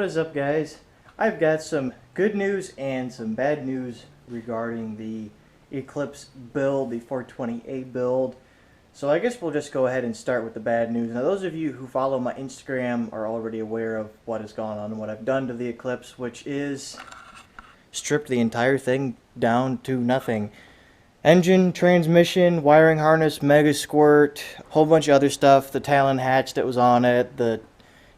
is up, guys? I've got some good news and some bad news regarding the Eclipse build, the 420A build. So I guess we'll just go ahead and start with the bad news. Now, those of you who follow my Instagram are already aware of what has gone on and what I've done to the Eclipse, which is stripped the entire thing down to nothing. Engine, transmission, wiring harness, mega squirt, a whole bunch of other stuff, the Talon hatch that was on it, the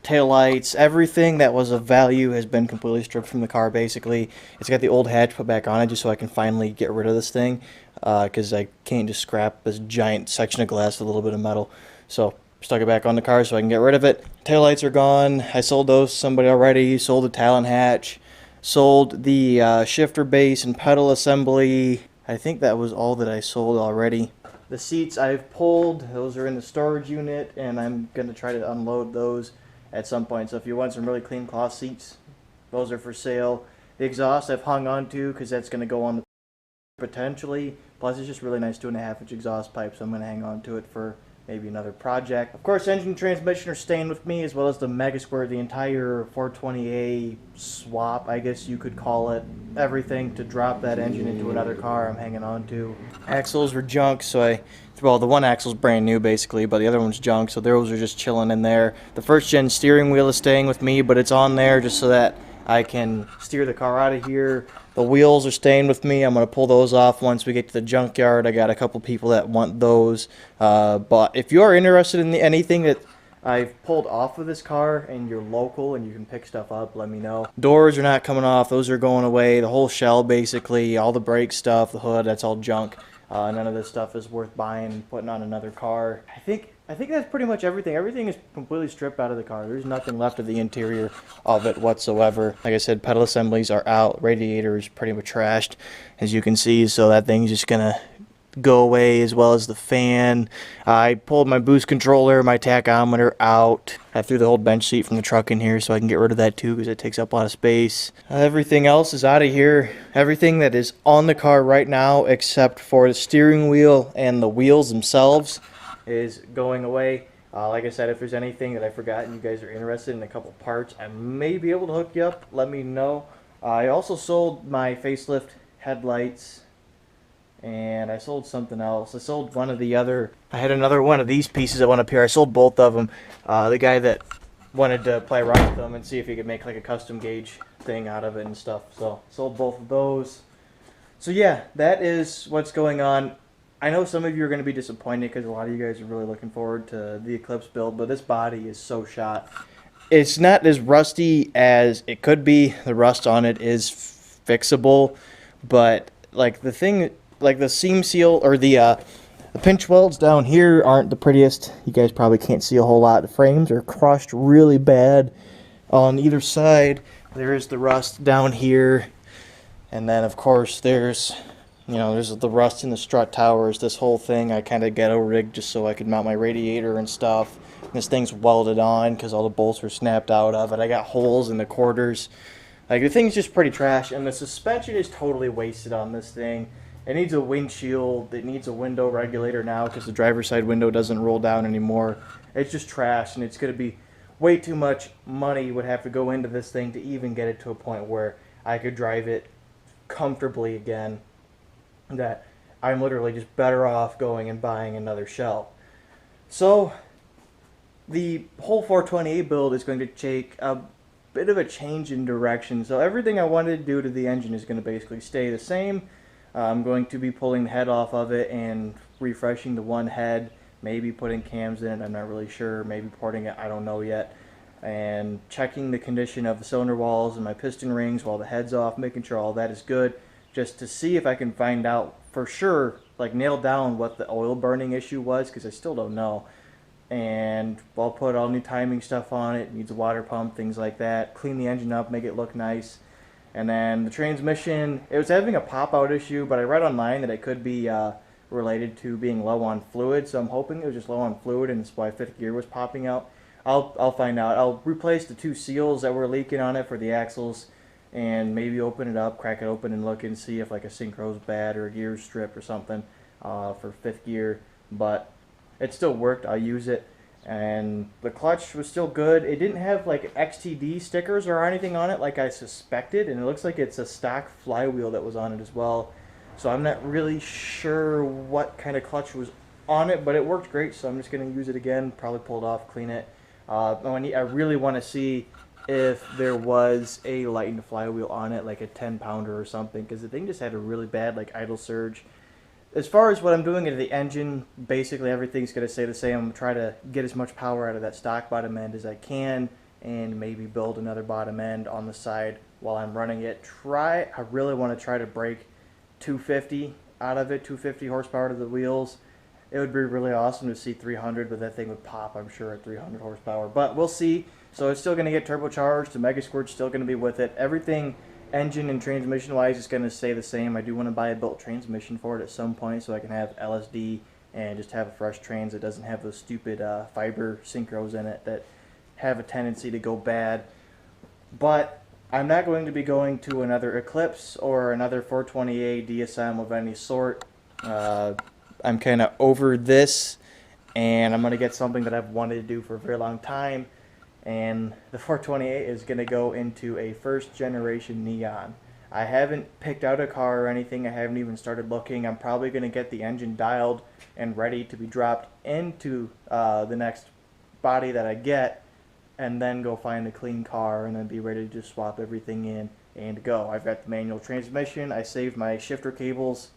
taillights, everything that was of value has been completely stripped from the car, basically. It's got the old hatch put back on it just so I can finally get rid of this thing, because I can't just scrap this giant section of glass with a little bit of metal. So stuck it back on the car so I can get rid of it. Taillights are gone. I sold those to somebody already. Sold the Talon hatch. Sold the shifter base and pedal assembly. I think that was all that I sold already. The seats I've pulled. Those are in the storage unit, and I'm going to try to unload those at some point. So if you want some really clean cloth seats, those are for sale. The exhaust I've hung on to because that's going to go on the potentially. Plus it's just really nice 2.5-inch exhaust pipe, so I'm going to hang on to it for maybe another project. Of course, engine and transmission are staying with me, as well as the Mega Squirt, the entire 420A swap, I guess you could call it. Everything to drop that engine into another car I'm hanging on to. Axles were junk, so well, the one axle's brand new basically, but the other one's junk, so those are just chilling in there. The first gen steering wheel is staying with me, but it's on there just so that I can steer the car out of here. The wheels are staying with me. I'm going to pull those off once we get to the junkyard. I got a couple people that want those. But if you are interested in anything that I've pulled off of this car and you're local and you can pick stuff up, let me know. Doors are not coming off. Those are going away. The whole shell, basically, all the brake stuff, the hood, that's all junk. None of this stuff is worth buying and putting on another car. I think that's pretty much everything. Everything is completely stripped out of the car. There's nothing left of the interior of it whatsoever. Like I said, pedal assemblies are out. Radiator is pretty much trashed, as you can see. So that thing's just going to go away, as well as the fan. I pulled my boost controller, my tachometer out. I threw the whole bench seat from the truck in here so I can get rid of that too, because it takes up a lot of space. Everything else is out of here. Everything that is on the car right now, except for the steering wheel and the wheels themselves, is going away. Like I said, if there's anything that I forgot and you guys are interested in a couple parts, I may be able to hook you up. Let me know. I also sold my facelift headlights, and I sold something else. I sold one of the other. I had another one of these pieces that went up here. I sold both of them. The guy that wanted to play around with them and see if he could make like a custom gauge thing out of it and stuff. So sold both of those. So yeah, that is what's going on. I know some of you are going to be disappointed because a lot of you guys are really looking forward to the Eclipse build, but this body is so shot. It's not as rusty as it could be. The rust on it is fixable, but like the thing, like the seam seal or the pinch welds down here aren't the prettiest. You guys probably can't see a whole lot. The frames are crushed really bad on either side. There is the rust down here, and then of course there's the rust in the strut towers. This whole thing I kind of ghetto rigged just so I could mount my radiator and stuff. And this thing's welded on because all the bolts were snapped out of it. I got holes in the quarters. Like, the thing's just pretty trash, and the suspension is totally wasted on this thing. It needs a windshield. It needs a window regulator now because the driver's side window doesn't roll down anymore. It's just trash, and it's going to be way too much money would have to go into this thing to even get it to a point where I could drive it comfortably again. That I'm literally just better off going and buying another shell. So the whole 420A build is going to take a bit of a change in direction. So everything I wanted to do to the engine is going to basically stay the same. I'm going to be pulling the head off of it and refreshing the one head, maybe putting cams in it, I'm not really sure, maybe porting it, I don't know yet, and checking the condition of the cylinder walls and my piston rings while the head's off, making sure all that is good, just to see if I can find out for sure, like nail down what the oil burning issue was, because I still don't know. And I'll put all new timing stuff on it, needs a water pump, things like that, clean the engine up, make it look nice. And then the transmission, it was having a pop-out issue, but I read online that it could be related to being low on fluid, so I'm hoping it was just low on fluid and that's why fifth gear was popping out. I'll find out. I'll replace the two seals that were leaking on it for the axles, and maybe open it up, crack it open and look and see if like a synchro's bad or a gear's stripped or something for fifth gear. But it still worked. I'll use it. and the clutch was still good. It didn't have like XTD stickers or anything on it like I suspected, and it looks like it's a stock flywheel that was on it as well. So I'm not really sure what kind of clutch was on it, but it worked great, so I'm just going to use it again, probably pull it off, clean it. I really want to see if there was a lightened flywheel on it, like a 10-pounder or something, because the thing just had a really bad like idle surge. As far as what I'm doing into the engine, basically everything's going to stay the same. I'm going to try to get as much power out of that stock bottom end as I can, and maybe build another bottom end on the side while I'm running it. I really want to try to break 250 out of it, 250 horsepower to the wheels. It would be really awesome to see 300, but that thing would pop, I'm sure, at 300 horsepower. But we'll see. So it's still going to get turbocharged. The Mega Squirt's still going to be with it. Everything engine and transmission wise is going to stay the same. I do want to buy a built transmission for it at some point so I can have LSD and just have a fresh trans that doesn't have those stupid fiber synchros in it that have a tendency to go bad. But I'm not going to be going to another Eclipse or another 420A DSM of any sort. I'm kind of over this, and I'm going to get something that I've wanted to do for a very long time. And the 428 is going to go into a first generation Neon. I haven't picked out a car or anything. I haven't even started looking. I'm probably going to get the engine dialed and ready to be dropped into the next body that I get, and then go find a clean car and then be ready to just swap everything in and go. I've got the manual transmission. I saved my shifter cables.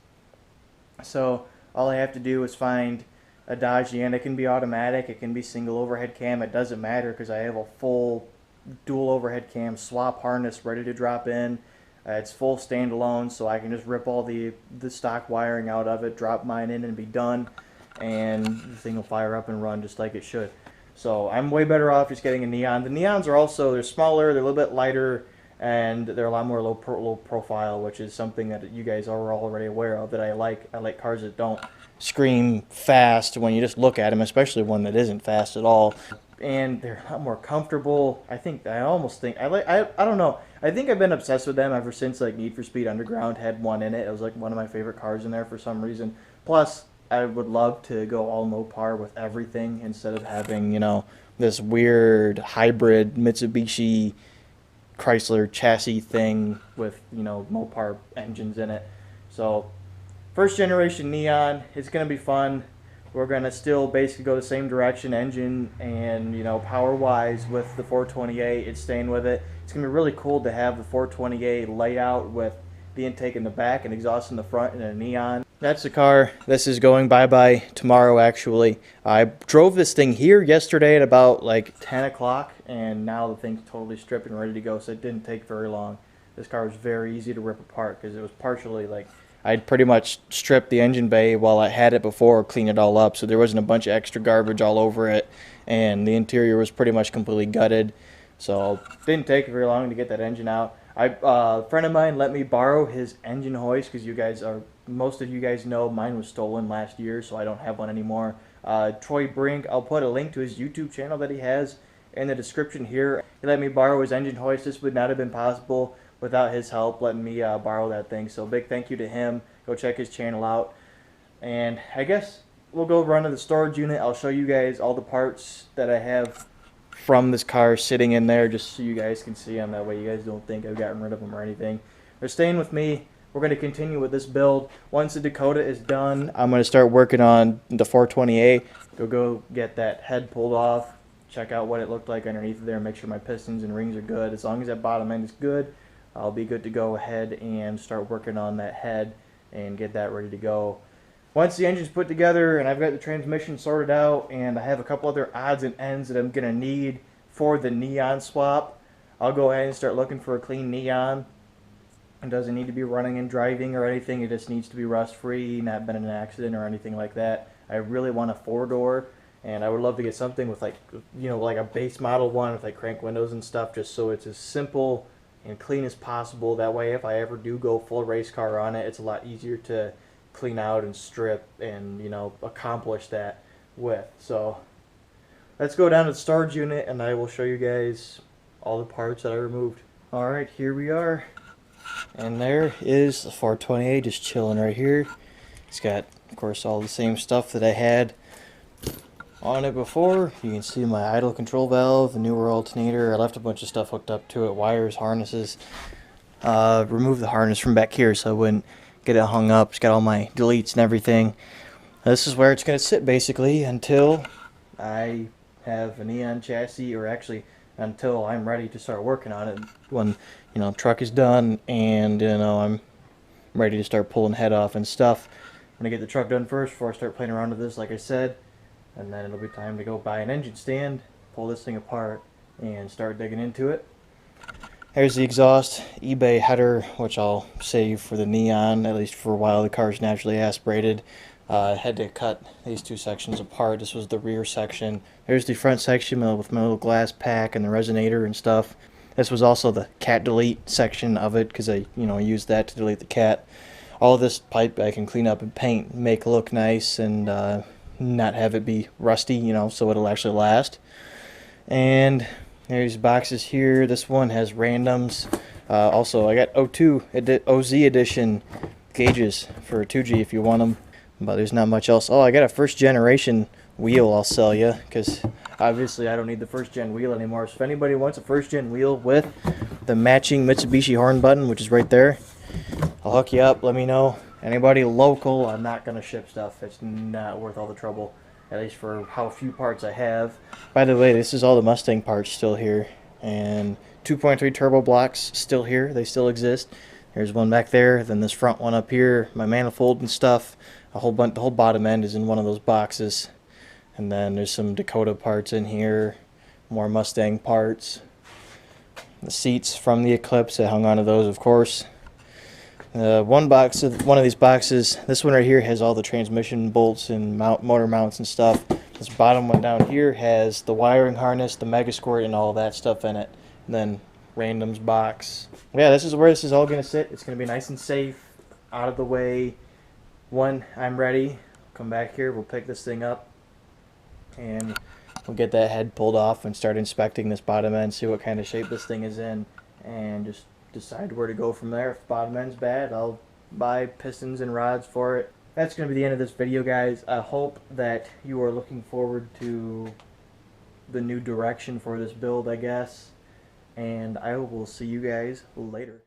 So all I have to do is find a Dodge, and it can be automatic, it can be single overhead cam, it doesn't matter because I have a full dual overhead cam swap harness ready to drop in. It's full standalone, so I can just rip all the stock wiring out of it, drop mine in and be done, and the thing will fire up and run just like it should. So I'm way better off just getting a Neon. The Neons are also, they're smaller, they're a little bit lighter, and they're a lot more low profile, which is something that you guys are already aware of that I like. I like cars that don't scream fast when you just look at them, especially one that isn't fast at all. And they're a lot more comfortable. I don't know. I think I've been obsessed with them ever since like Need for Speed Underground had one in it. It was like one of my favorite cars in there for some reason. Plus, I would love to go all Mopar with everything instead of having, this weird hybrid Mitsubishi Chrysler chassis thing with, Mopar engines in it. So first generation Neon, it's going to be fun. We're going to still basically go the same direction, engine and, power wise with the 420A. It's staying with it. It's going to be really cool to have the 420A layout with the intake in the back and exhaust in the front and a Neon. That's the car. This is going bye-bye tomorrow, actually. I drove this thing here yesterday at about like 10 o'clock, and now the thing's totally stripped and ready to go, so it didn't take very long. This car was very easy to rip apart because it was partially like, I'd pretty much stripped the engine bay while I had it before, cleaned it all up, so there wasn't a bunch of extra garbage all over it, and the interior was pretty much completely gutted. So it didn't take very long to get that engine out. A friend of mine let me borrow his engine hoist because most of you guys know mine was stolen last year, so I don't have one anymore. Troy Brink, I'll put a link to his YouTube channel that he has in the description here. He let me borrow his engine hoist. This would not have been possible without his help letting me borrow that thing. So big thank you to him. Go check his channel out. And I guess we'll go run to the storage unit. I'll show you guys all the parts that I have from this car sitting in there just so you guys can see them. That way you guys don't think I've gotten rid of them or anything. They're staying with me. We're going to continue with this build. Once the Dakota is done, I'm going to start working on the 420A. Go get that head pulled off, check out what it looked like underneath there, make sure my pistons and rings are good. As long as that bottom end is good, I'll be good to go ahead and start working on that head and get that ready to go. Once the engine's put together and I've got the transmission sorted out and I have a couple other odds and ends that I'm going to need for the Neon swap, I'll go ahead and start looking for a clean Neon. It doesn't need to be running and driving or anything. It just needs to be rust-free, not been in an accident or anything like that. I really want a 4-door, and I would love to get something with like a base model one with like crank windows and stuff, just so it's as simple and clean as possible. That way, if I ever do go full race car on it, it's a lot easier to clean out and strip and accomplish that with. So let's go down to the storage unit and I will show you guys all the parts that I removed. Alright, here we are. And there is the 420A just chilling right here. It's got, of course, all the same stuff that I had on it before. You can see my idle control valve, the newer alternator. I left a bunch of stuff hooked up to it, wires, harnesses. Removed the harness from back here so I wouldn't get it hung up. It's got all my deletes and everything. This is where it's going to sit basically until I have a neon chassis, or actually until I'm ready to start working on it. When truck is done and I'm ready to start pulling head off and stuff. I'm going to get the truck done first before I start playing around with this, like I said, and then it'll be time to go buy an engine stand, pull this thing apart, and start digging into it. There's the exhaust eBay header, which I'll save for the neon, at least for a while. The car's naturally aspirated. I had to cut these two sections apart. This was the rear section. There's the front section with my little glass pack and the resonator and stuff. This was also the cat delete section of it, because I used that to delete the cat. All of this pipe I can clean up and paint, make look nice, and not have it be rusty, so it'll actually last. And there's boxes here. This one has randoms. Also, I got OZ edition gauges for a 2G if you want them. But there's not much else. Oh, I got a first generation wheel I'll sell you, because obviously I don't need the first gen wheel anymore. So if anybody wants a first gen wheel with the matching Mitsubishi horn button, which is right there, I'll hook you up. Let me know. Anybody local, I'm not going to ship stuff. It's not worth all the trouble, at least for how few parts I have. By the way, this is all the Mustang parts still here, and 2.3 turbo blocks still here. They still exist. There's one back there, then this front one up here, my manifold and stuff. The whole bottom end is in one of those boxes. And then there's some Dakota parts in here, more Mustang parts. The seats from the Eclipse, I hung on to those, of course. One of these boxes, this one right here has all the transmission bolts and motor mounts and stuff. This bottom one down here has the wiring harness, the Mega Squirt, and all that stuff in it. And then randoms box. Yeah, this is where this is all going to sit. It's going to be nice and safe, out of the way. When I'm ready, come back here, we'll pick this thing up, and we'll get that head pulled off and start inspecting this bottom end, see what kind of shape this thing is in, and just decide where to go from there. If the bottom end's bad, I'll buy pistons and rods for it. That's going to be the end of this video, guys. I hope that you are looking forward to the new direction for this build, I guess, and I will see you guys later.